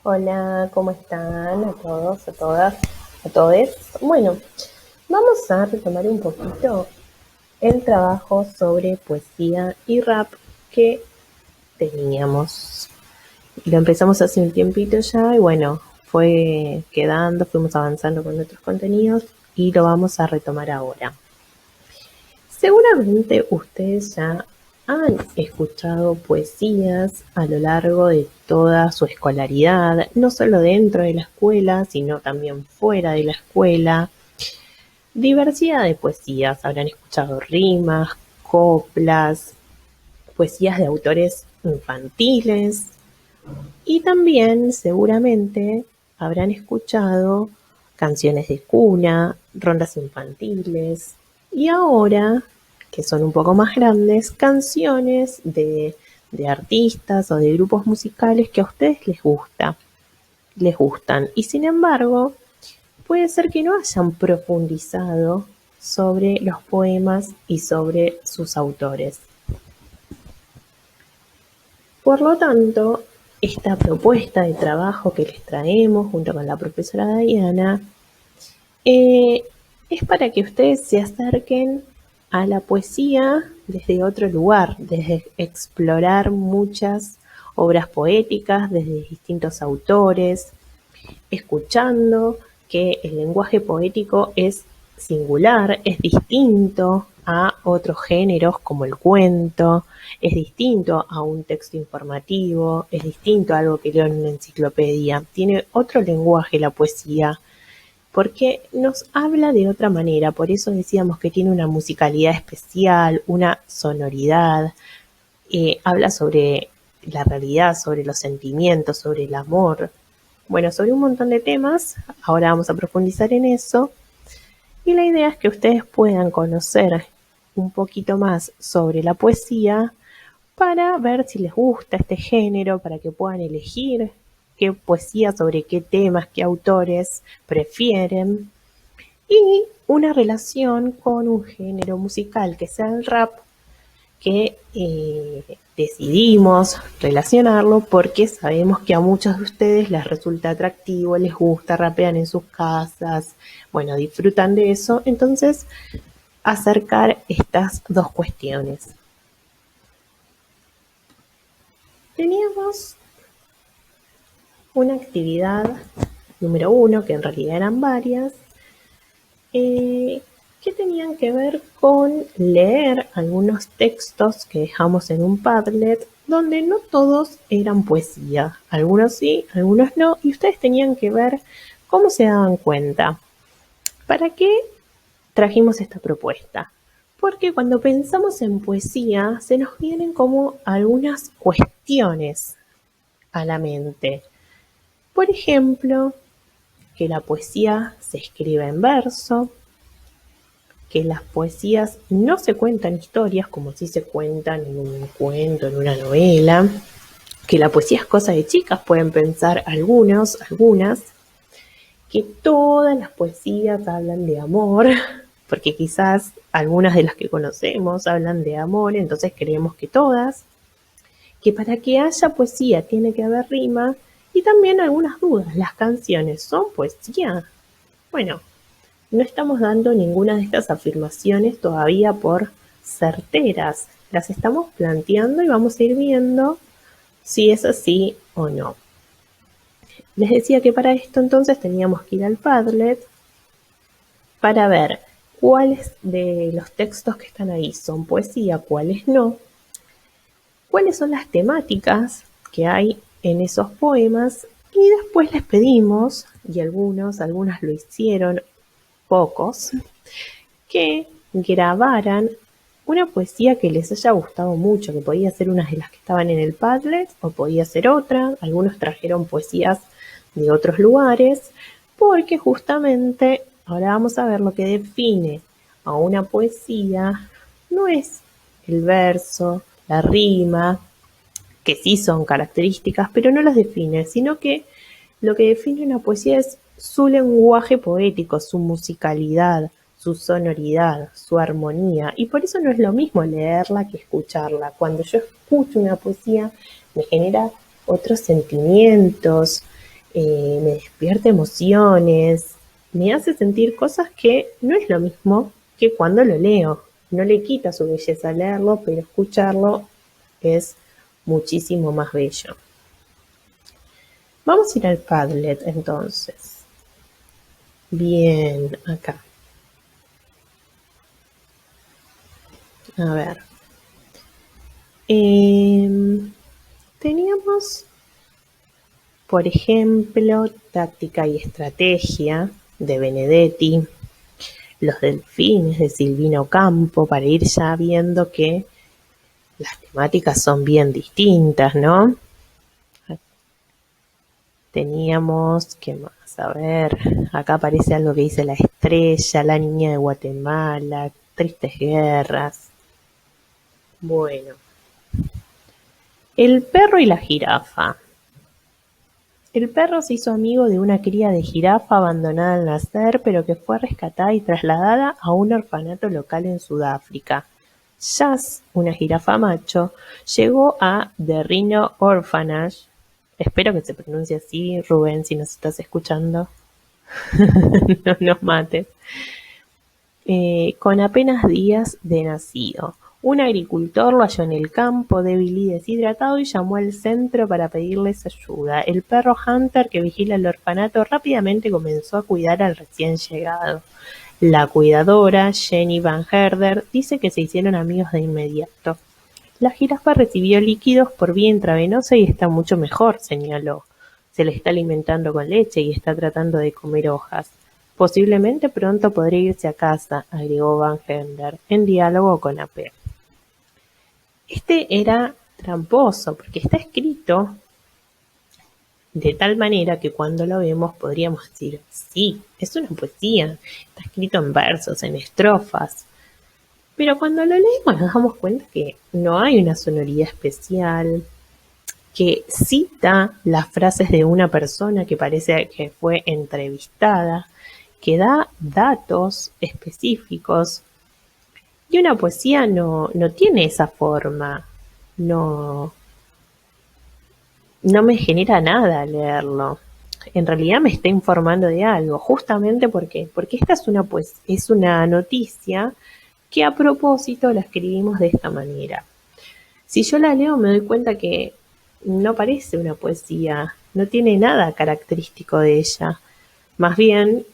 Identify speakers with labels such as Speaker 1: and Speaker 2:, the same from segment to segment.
Speaker 1: Hola, ¿cómo están a todos, a todas, a todes? Bueno, vamos a retomar un poquito el trabajo sobre poesía y rap que teníamos. Lo empezamos hace un tiempito ya y bueno, fue quedando, fuimos avanzando con otros contenidos y lo vamos a retomar ahora. Seguramente ustedes ya han escuchado poesías a lo largo de toda su escolaridad, no solo dentro de la escuela, sino también fuera de la escuela. Diversidad de poesías, habrán escuchado rimas, coplas, poesías de autores infantiles y también seguramente habrán escuchado canciones de cuna, rondas infantiles y ahora, que son un poco más grandes, canciones de artistas o de grupos musicales que a ustedes les gustan. Y sin embargo, puede ser que no hayan profundizado sobre los poemas y sobre sus autores. Por lo tanto, esta propuesta de trabajo que les traemos junto con la profesora Diana eh, es para que ustedes se acerquen a la poesía desde otro lugar, desde explorar muchas obras poéticas, desde distintos autores, escuchando que el lenguaje poético es singular, es distinto a otros géneros como el cuento, es distinto a un texto informativo, es distinto a algo que leo en una enciclopedia. Tiene otro lenguaje la poesía porque nos habla de otra manera, por eso decíamos que tiene una musicalidad especial, una sonoridad, habla sobre la realidad, sobre los sentimientos, sobre el amor, bueno, sobre un montón de temas, ahora vamos a profundizar en eso, y la idea es que ustedes puedan conocer un poquito más sobre la poesía para ver si les gusta este género, para que puedan elegir qué poesía, sobre qué temas, qué autores prefieren, y una relación con un género musical que sea el rap, que decidimos relacionarlo porque sabemos que a muchos de ustedes les resulta atractivo, les gusta, rapean en sus casas, bueno, disfrutan de eso, entonces acercar estas dos cuestiones. Teníamos una actividad número uno, que en realidad eran varias, eh, que tenían que ver con leer algunos textos que dejamos en un Padlet, donde no todos eran poesía, algunos sí, algunos no, y ustedes tenían que ver cómo se daban cuenta. ¿Para qué trajimos esta propuesta? Porque cuando pensamos en poesía se nos vienen como algunas cuestiones a la mente. Por ejemplo, que la poesía se escribe en verso, que las poesías no se cuentan historias como si se cuentan en un cuento, en una novela, que la poesía es cosa de chicas, pueden pensar algunos, algunas, que todas las poesías hablan de amor, porque quizás algunas de las que conocemos hablan de amor, entonces creemos que todas, que para que haya poesía tiene que haber rima, y también algunas dudas, ¿las canciones son poesía? Bueno, no estamos dando ninguna de estas afirmaciones todavía por certeras. Las estamos planteando y vamos a ir viendo si es así o no. Les decía que para esto entonces teníamos que ir al Padlet para ver cuáles de los textos que están ahí son poesía, cuáles no, cuáles son las temáticas que hay en esos poemas y después les pedimos, y algunas lo hicieron, pocos, que grabaran una poesía que les haya gustado mucho, que podía ser una de las que estaban en el Padlet o podía ser otra. Algunos trajeron poesías de otros lugares, porque justamente ahora vamos a ver lo que define a una poesía. No es el verso, la rima, que sí son características, pero no las define, sino que lo que define una poesía es su lenguaje poético, su musicalidad, su sonoridad, su armonía. Y por eso no es lo mismo leerla que escucharla. Cuando yo escucho una poesía me genera otros sentimientos, me despierta emociones, me hace sentir cosas que no es lo mismo que cuando lo leo. No le quita su belleza leerlo, pero escucharlo es muchísimo más bello. Vamos a ir al Padlet entonces. Bien, acá. A ver. Teníamos, por ejemplo, Táctica y Estrategia de Benedetti, Los Delfines de Silvino Campo, para ir ya viendo que las temáticas son bien distintas, ¿no? Teníamos, ¿qué más? A ver, acá aparece algo que dice La Estrella, La Niña de Guatemala, Tristes Guerras. Bueno, el perro y la jirafa. El perro se hizo amigo de una cría de jirafa abandonada al nacer, pero que fue rescatada y trasladada a un orfanato local en Sudáfrica. Jazz, una jirafa macho, llegó a The Rhino Orphanage. Espero que se pronuncie así, Rubén, si nos estás escuchando. No nos mates. Con apenas días de nacido. Un agricultor lo halló en el campo, débil y deshidratado, y llamó al centro para pedirles ayuda. El perro Hunter, que vigila el orfanato, rápidamente comenzó a cuidar al recién llegado. La cuidadora, Jenny Van Herder, dice que se hicieron amigos de inmediato. La jirafa recibió líquidos por vía intravenosa y está mucho mejor, señaló. Se le está alimentando con leche y está tratando de comer hojas. Posiblemente pronto podrá irse a casa, agregó Van Herder, en diálogo con AP. Este era tramposo, porque está escrito de tal manera que cuando lo vemos podríamos decir, sí, es una poesía, está escrito en versos, en estrofas. Pero cuando lo leemos nos damos cuenta que no hay una sonoridad especial, que cita las frases de una persona que parece que fue entrevistada, que da datos específicos. Y una poesía no tiene esa forma, no me genera nada leerlo. En realidad me está informando de algo, justamente porque esta es una noticia que a propósito la escribimos de esta manera. Si yo la leo me doy cuenta que no parece una poesía, no tiene nada característico de ella. Más bien,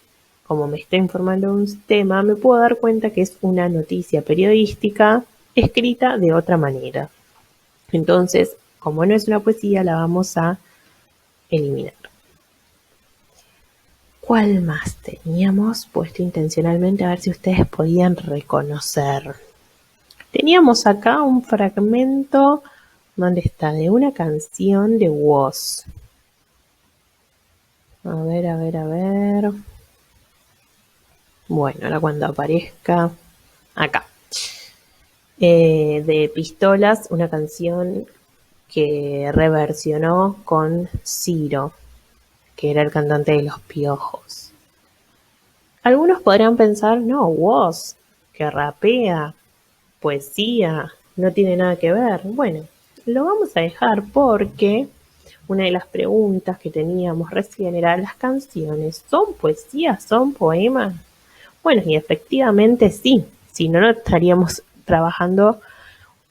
Speaker 1: como me está informando un tema, me puedo dar cuenta que es una noticia periodística escrita de otra manera. Entonces, como no es una poesía, la vamos a eliminar. ¿Cuál más teníamos puesto intencionalmente a ver si ustedes podían reconocer? Teníamos acá un fragmento, ¿dónde está? De una canción de Woz. A ver. Bueno, ahora cuando aparezca, acá. De Pistolas, una canción que reversionó con Ciro, que era el cantante de Los Piojos. Algunos podrán pensar, no, Woz, que rapea, poesía, no tiene nada que ver. Bueno, lo vamos a dejar porque una de las preguntas que teníamos recién era, ¿las canciones son poesías, son poemas? Bueno, y efectivamente sí, si no, no estaríamos trabajando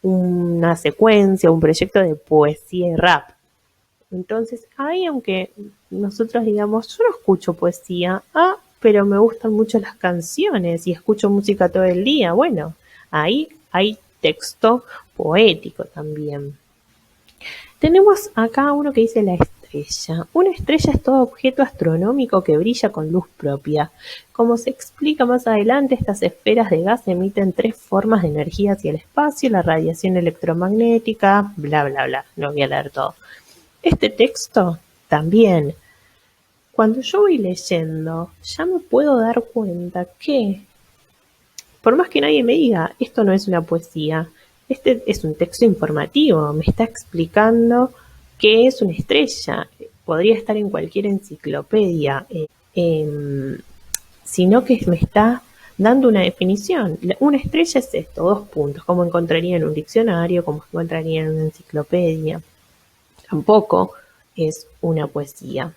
Speaker 1: una secuencia, un proyecto de poesía y rap. Entonces, ahí aunque nosotros digamos, yo no escucho poesía, pero me gustan mucho las canciones y escucho música todo el día, bueno, ahí hay texto poético también. Tenemos acá uno que dice la estrella. Una estrella es todo objeto astronómico que brilla con luz propia. Como se explica más adelante, estas esferas de gas emiten 3 formas de energía hacia el espacio, la radiación electromagnética, bla, bla, bla. No voy a leer todo. Este texto también, cuando yo voy leyendo, ya me puedo dar cuenta que, por más que nadie me diga, esto no es una poesía, este es un texto informativo, me está explicando qué es una estrella, podría estar en cualquier enciclopedia, sino que me está dando una definición. Una estrella es esto, 2 puntos, como encontraría en un diccionario, como encontraría en una enciclopedia. Tampoco es una poesía.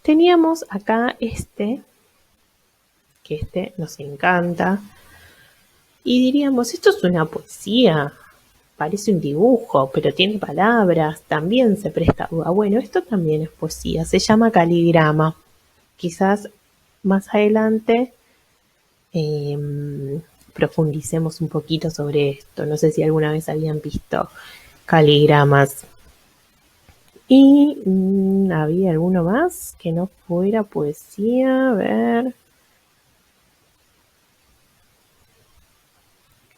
Speaker 1: Teníamos acá que nos encanta, y diríamos, esto es una poesía, parece un dibujo, pero tiene palabras, también se presta duda. Bueno, esto también es poesía, se llama caligrama. Quizás más adelante profundicemos un poquito sobre esto. No sé si alguna vez habían visto caligramas. Y había alguno más que no fuera poesía. A ver.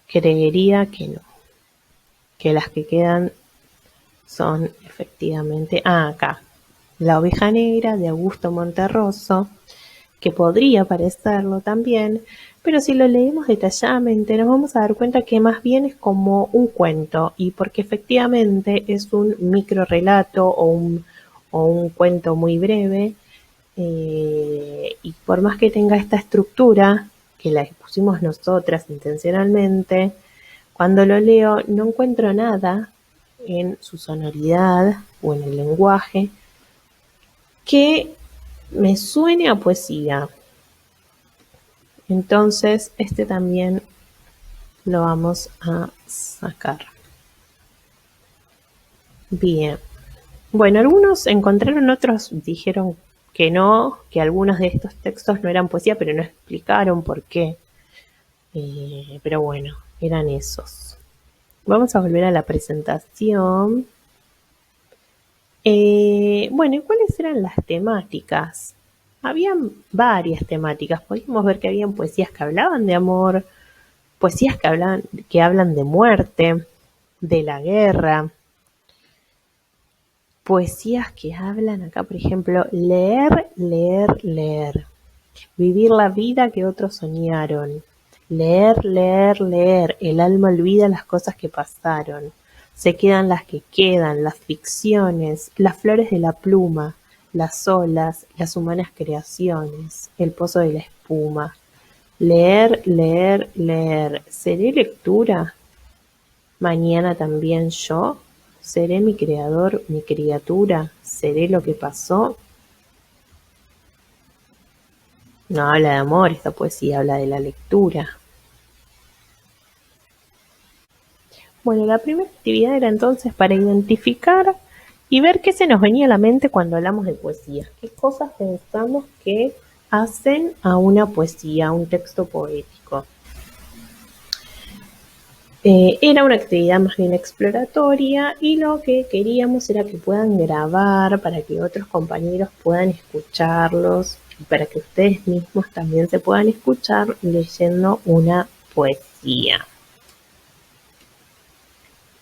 Speaker 1: Creería que no. Que las que quedan son efectivamente... acá. La oveja negra de Augusto Monterroso, que podría parecerlo también, pero si lo leemos detalladamente nos vamos a dar cuenta que más bien es como un cuento, y porque efectivamente es un micro relato o un cuento muy breve, y por más que tenga esta estructura, que la pusimos nosotras intencionalmente, cuando lo leo no encuentro nada en su sonoridad o en el lenguaje que me suene a poesía. Entonces, este también lo vamos a sacar. Bien. Bueno, algunos encontraron, otros dijeron que no, que algunos de estos textos no eran poesía, pero no explicaron por qué. Pero bueno, eran esos. Vamos a volver a la presentación. Bueno, ¿y cuáles eran las temáticas? Habían varias temáticas. Podíamos ver que habían poesías que hablaban de amor, poesías que hablan de muerte, de la guerra, poesías que hablan acá, por ejemplo, leer, leer, leer, vivir la vida que otros soñaron, leer, leer, leer, el alma olvida las cosas que pasaron, se quedan las que quedan, las ficciones, las flores de la pluma, las olas, las humanas creaciones, el pozo de la espuma. Leer, leer, leer. ¿Seré lectura? Mañana también yo. ¿Seré mi creador, mi criatura? ¿Seré lo que pasó? No habla de amor, esta poesía habla de la lectura. Bueno, la primera actividad era entonces para identificar y ver qué se nos venía a la mente cuando hablamos de poesía. ¿Qué cosas pensamos que hacen a una poesía, a un texto poético? Era una actividad más bien exploratoria y lo que queríamos era que puedan grabar para que otros compañeros puedan escucharlos y para que ustedes mismos también se puedan escuchar leyendo una poesía.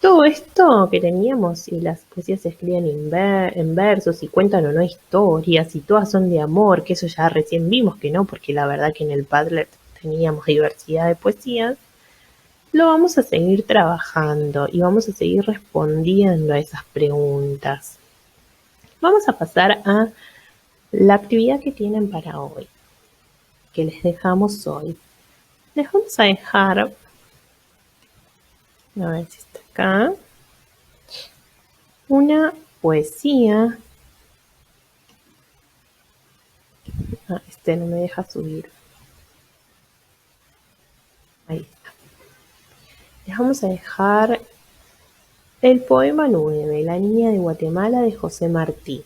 Speaker 1: Todo esto que teníamos, y las poesías se escriben en versos y cuentan o no historias y todas son de amor, que eso ya recién vimos que no, porque la verdad que en el Padlet teníamos diversidad de poesías. Lo vamos a seguir trabajando y vamos a seguir respondiendo a esas preguntas. Vamos a pasar a la actividad que tienen para hoy, que les dejamos hoy. Les vamos a dejar, a ver si está acá, una poesía. No me deja subir. Ahí está. Les vamos a dejar el poema 9, La niña de Guatemala, de José Martí.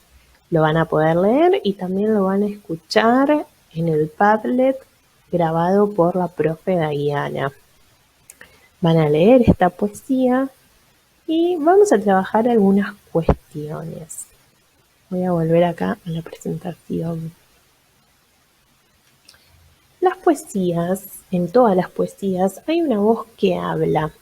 Speaker 1: Lo van a poder leer y también lo van a escuchar en el Padlet grabado por la profe Diana. Van a leer esta poesía y vamos a trabajar algunas cuestiones. Voy a volver acá a la presentación. Las poesías, en todas las poesías, hay una voz que habla.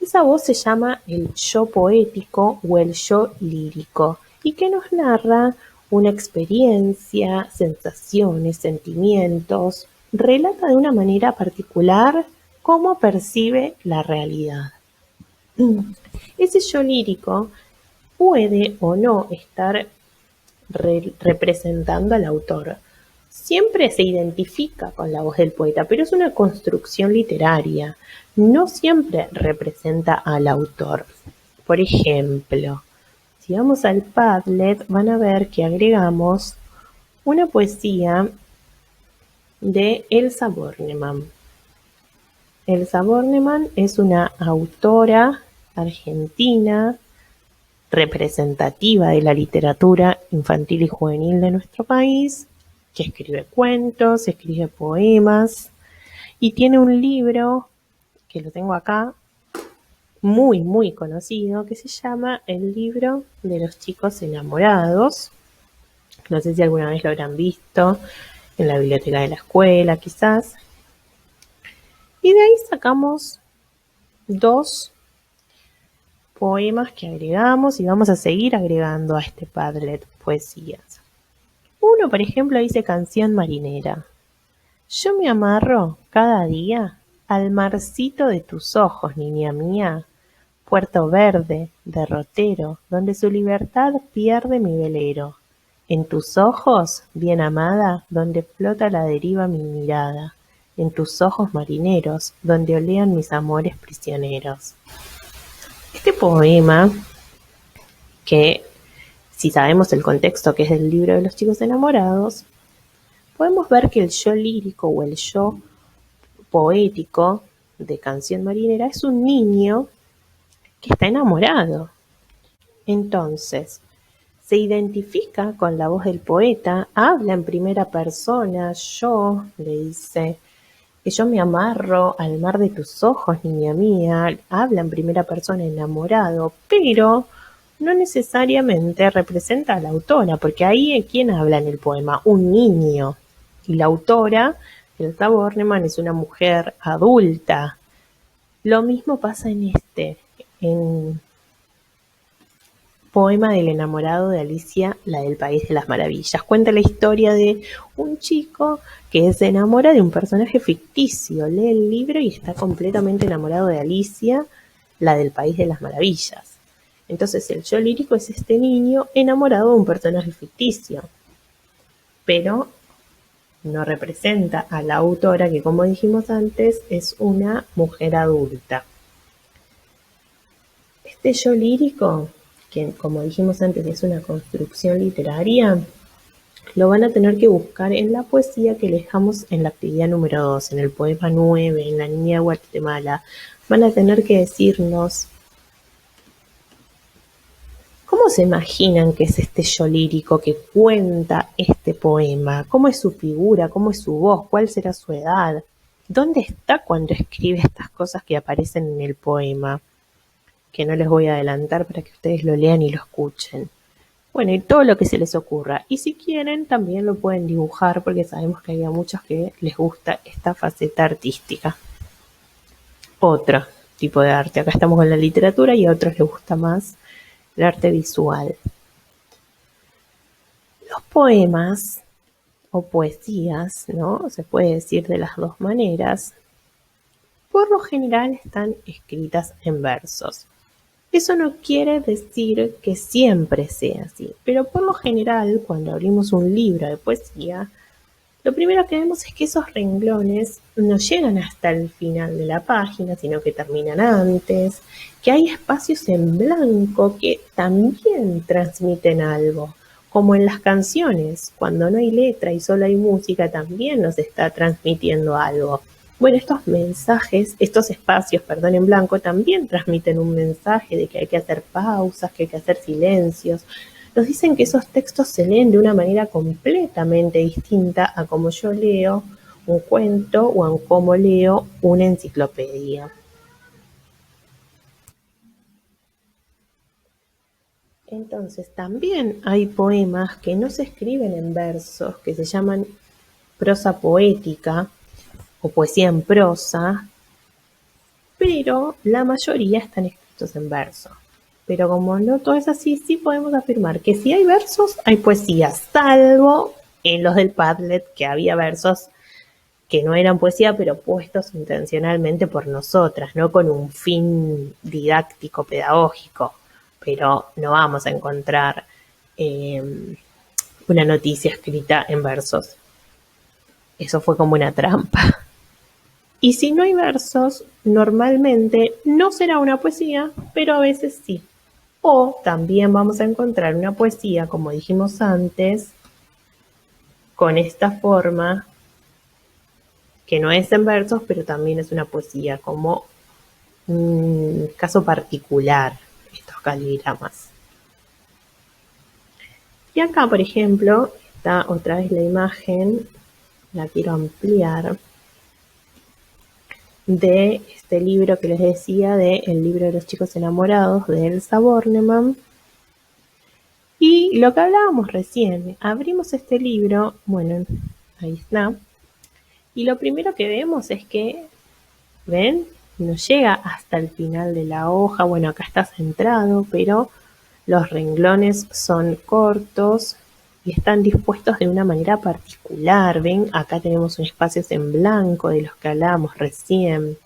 Speaker 1: Esa voz se llama el yo poético o el yo lírico y que nos narra una experiencia, sensaciones, sentimientos, relata de una manera particular cómo percibe la realidad. Ese yo lírico puede o no estar representando al autor. Siempre se identifica con la voz del poeta, pero es una construcción literaria. No siempre representa al autor. Por ejemplo, si vamos al Padlet, van a ver que agregamos una poesía de Elsa Bornemann. Elsa Bornemann es una autora argentina representativa de la literatura infantil y juvenil de nuestro país, que escribe cuentos, escribe poemas y tiene un libro que lo tengo acá, muy, muy conocido, que se llama El libro de los chicos enamorados. No sé si alguna vez lo habrán visto en la biblioteca de la escuela, quizás. Y de ahí sacamos dos poemas que agregamos y vamos a seguir agregando a este Padlet poesías. Uno, por ejemplo, dice Canción marinera. Yo me amarro cada día al marcito de tus ojos, niña mía, puerto verde, derrotero, donde su libertad pierde mi velero. En tus ojos, bien amada, donde flota la deriva mi mirada. En tus ojos marineros, donde olean mis amores prisioneros. Este poema, que si sabemos el contexto que es el libro de los chicos enamorados, podemos ver que el yo lírico o el yo poético de Canción marinera es un niño que está enamorado. Entonces, se identifica con la voz del poeta, habla en primera persona, yo, le dice, que yo me amarro al mar de tus ojos, niña mía, habla en primera persona enamorado, pero no necesariamente representa a la autora, porque ahí ¿quién habla en el poema? Un niño. Y la autora, Elsa Bornemann, es una mujer adulta. Lo mismo pasa en Poema del enamorado de Alicia, la del País de las Maravillas. Cuenta la historia de un chico que se enamora de un personaje ficticio, lee el libro y está completamente enamorado de Alicia, la del País de las Maravillas. Entonces el yo lírico es este niño enamorado de un personaje ficticio, pero no representa a la autora que, como dijimos antes, es una mujer adulta. Este yo lírico, que como dijimos antes es una construcción literaria, lo van a tener que buscar en la poesía que dejamos en la actividad número 2, en el poema 9, en La Niña de Guatemala. Van a tener que decirnos cómo se imaginan que es este yo lírico que cuenta este poema, cómo es su figura, cómo es su voz, cuál será su edad, dónde está cuando escribe estas cosas que aparecen en el poema, que no les voy a adelantar para que ustedes lo lean y lo escuchen. Bueno, y todo lo que se les ocurra. Y si quieren, también lo pueden dibujar, porque sabemos que hay a muchos que les gusta esta faceta artística. Otro tipo de arte. Acá estamos con la literatura y a otros les gusta más el arte visual. Los poemas o poesías, ¿no? Se puede decir de las dos maneras. Por lo general están escritas en versos. Eso no quiere decir que siempre sea así, pero por lo general, cuando abrimos un libro de poesía, lo primero que vemos es que esos renglones no llegan hasta el final de la página, sino que terminan antes, que hay espacios en blanco que también transmiten algo, como en las canciones, cuando no hay letra y solo hay música, también nos está transmitiendo algo. Bueno, estos mensajes, estos espacios, en blanco, también transmiten un mensaje de que hay que hacer pausas, que hay que hacer silencios. Nos dicen que esos textos se leen de una manera completamente distinta a como yo leo un cuento o a cómo leo una enciclopedia. Entonces, también hay poemas que no se escriben en versos, que se llaman prosa poética, o poesía en prosa, pero la mayoría están escritos en verso. Pero como no todo es así, sí podemos afirmar que si hay versos, hay poesía, salvo en los del Padlet, que había versos que no eran poesía, pero puestos intencionalmente por nosotras, no con un fin didáctico, pedagógico. Pero no vamos a encontrar una noticia escrita en versos. Eso fue como una trampa. Y si no hay versos, normalmente no será una poesía, pero a veces sí. O también vamos a encontrar una poesía, como dijimos antes, con esta forma, que no es en versos, pero también es una poesía, como un caso particular, estos caligramas. Y acá, por ejemplo, está otra vez la imagen, la quiero ampliar, de este libro que les decía, de El libro de los chicos enamorados, de Elsa Bornemann. Y lo que hablábamos recién, abrimos este libro, bueno, ahí está, y lo primero que vemos es que, ¿ven? No llega hasta el final de la hoja, bueno, acá está centrado, pero los renglones son cortos y están dispuestos de una manera particular, ¿ven? Acá tenemos un espacio en blanco de los que hablábamos recién.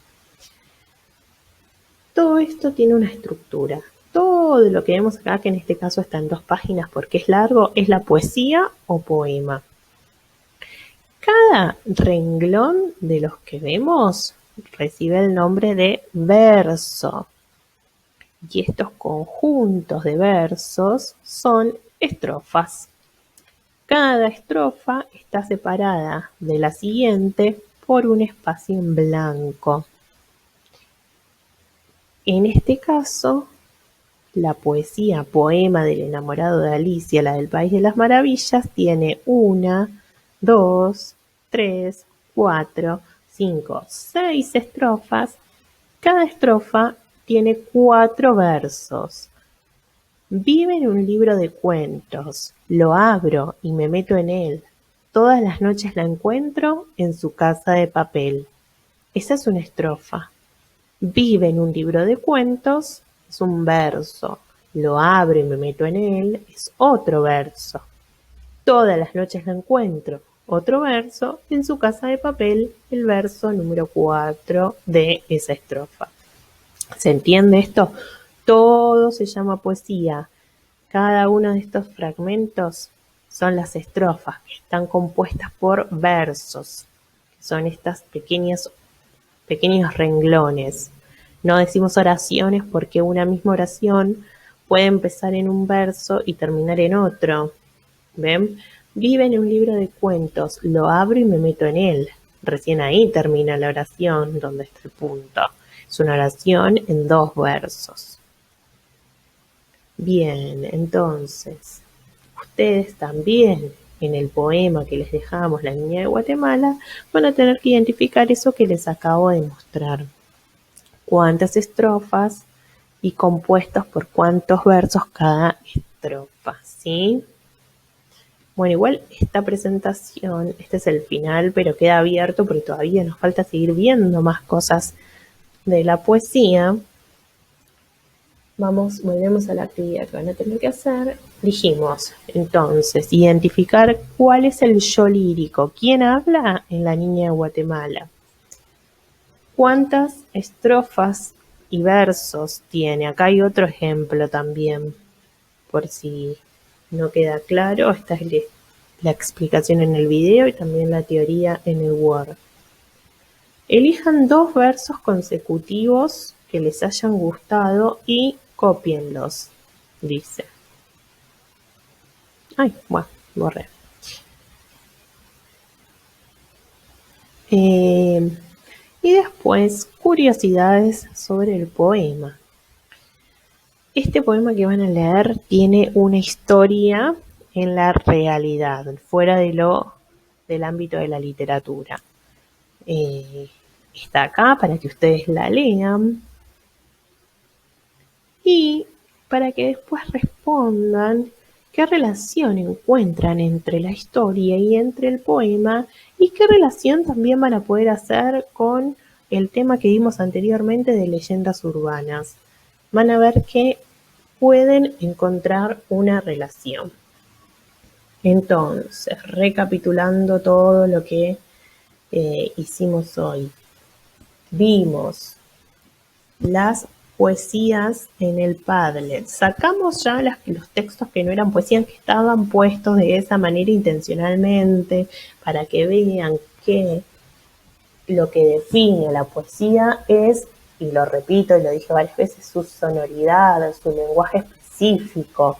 Speaker 1: Todo esto tiene una estructura. Todo lo que vemos acá, que en este caso está en 2 páginas porque es largo, es la poesía o poema. Cada renglón de los que vemos recibe el nombre de verso. Y estos conjuntos de versos son estrofas. Cada estrofa está separada de la siguiente por un espacio en blanco. En este caso, la poesía Poema del enamorado de Alicia, la del País de las Maravillas, tiene 1, 2, 3, 4, 5, 6 estrofas. Cada estrofa tiene 4 versos. Vive en un libro de cuentos. Lo abro y me meto en él. Todas las noches la encuentro en su casa de papel. Esa es una estrofa. Vive en un libro de cuentos es un verso. Lo abro y me meto en él es otro verso. Todas las noches la encuentro. Otro verso. En su casa de papel, el verso número 4 de esa estrofa. ¿Se entiende esto? Todo se llama poesía. Cada uno de estos fragmentos son las estrofas que están compuestas por versos. Son estas pequeños renglones. No decimos oraciones porque una misma oración puede empezar en un verso y terminar en otro. ¿Ven? Vive en un libro de cuentos, lo abro y me meto en él. Recién ahí termina la oración, donde está el punto. Es una oración en 2 versos. Bien, entonces, ustedes también en el poema que les dejamos, La Niña de Guatemala, van a tener que identificar eso que les acabo de mostrar. Cuántas estrofas y compuestos por cuántos versos cada estrofa, ¿sí? Bueno, igual esta presentación, este es el final, pero queda abierto porque todavía nos falta seguir viendo más cosas de la poesía. Volvemos a la actividad que van a tener que hacer. Dijimos, entonces, identificar cuál es el yo lírico. ¿Quién habla en La Niña de Guatemala? ¿Cuántas estrofas y versos tiene? Acá hay otro ejemplo también, por si no queda claro. Esta es la explicación en el video y también la teoría en el Word. Elijan 2 versos consecutivos que les hayan gustado y cópienlos, dice. Ay, bueno, borré. Y después, curiosidades sobre el poema. Este poema que van a leer tiene una historia en la realidad, fuera del ámbito de la literatura. Está acá para que ustedes la lean y para que después respondan qué relación encuentran entre la historia y entre el poema y qué relación también van a poder hacer con el tema que vimos anteriormente de leyendas urbanas. Van a ver que pueden encontrar una relación. Entonces, recapitulando todo lo que hicimos hoy, vimos las poesías en el Padlet. Sacamos ya los textos que no eran poesías, que estaban puestos de esa manera intencionalmente, para que vean que lo que define a la poesía es, y lo repito y lo dije varias veces, su sonoridad, su lenguaje específico,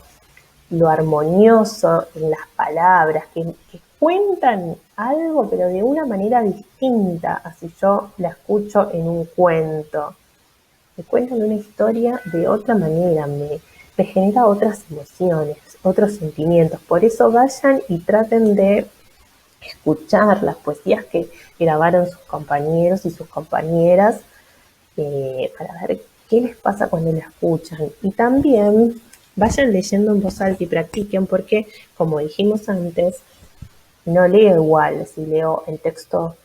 Speaker 1: lo armonioso en las palabras, que cuentan algo, pero de una manera distinta a si yo la escucho en un cuento. Me cuentan una historia de otra manera, me genera otras emociones, otros sentimientos. Por eso vayan y traten de escuchar las poesías que grabaron sus compañeros y sus compañeras para ver qué les pasa cuando la escuchan. Y también vayan leyendo en voz alta y practiquen, porque, como dijimos antes, no leo igual si leo el texto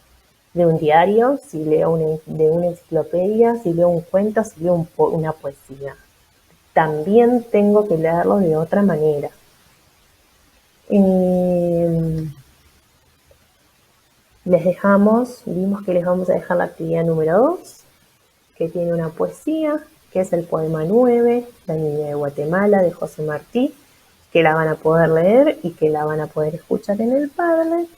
Speaker 1: de un diario, si leo de una enciclopedia, si leo un cuento, si leo una poesía. También tengo que leerlo de otra manera. Vimos que les vamos a dejar la actividad número 2, que tiene una poesía, que es el poema 9, La Niña de Guatemala, de José Martí, que la van a poder leer y que la van a poder escuchar en el Padlet,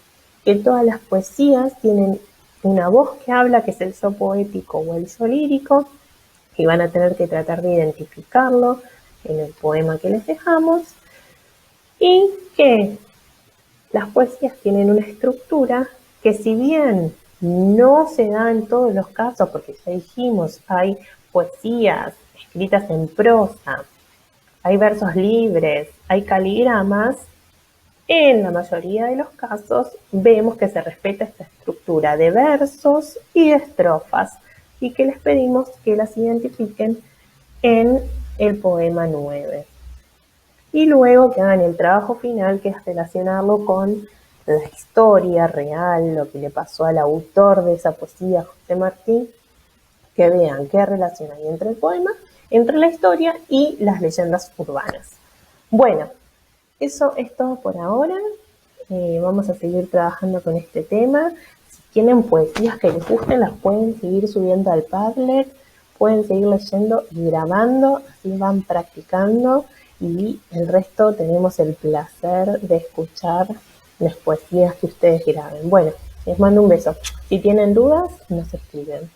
Speaker 1: que todas las poesías tienen una voz que habla, que es el yo poético o el yo lírico, y van a tener que tratar de identificarlo en el poema que les dejamos, y que las poesías tienen una estructura que, si bien no se da en todos los casos, porque ya dijimos, hay poesías escritas en prosa, hay versos libres, hay caligramas, en la mayoría de los casos vemos que se respeta esta estructura de versos y de estrofas, y que les pedimos que las identifiquen en el poema 9. Y luego que hagan el trabajo final, que es relacionarlo con la historia real, lo que le pasó al autor de esa poesía, José Martí, que vean qué relación hay entre el poema, entre la historia y las leyendas urbanas. Bueno, eso es todo por ahora. Vamos a seguir trabajando con este tema. Si tienen poesías que les gusten, las pueden seguir subiendo al Padlet, pueden seguir leyendo y grabando, así van practicando, y el resto tenemos el placer de escuchar las poesías que ustedes graben. Bueno, les mando un beso. Si tienen dudas, nos escriben.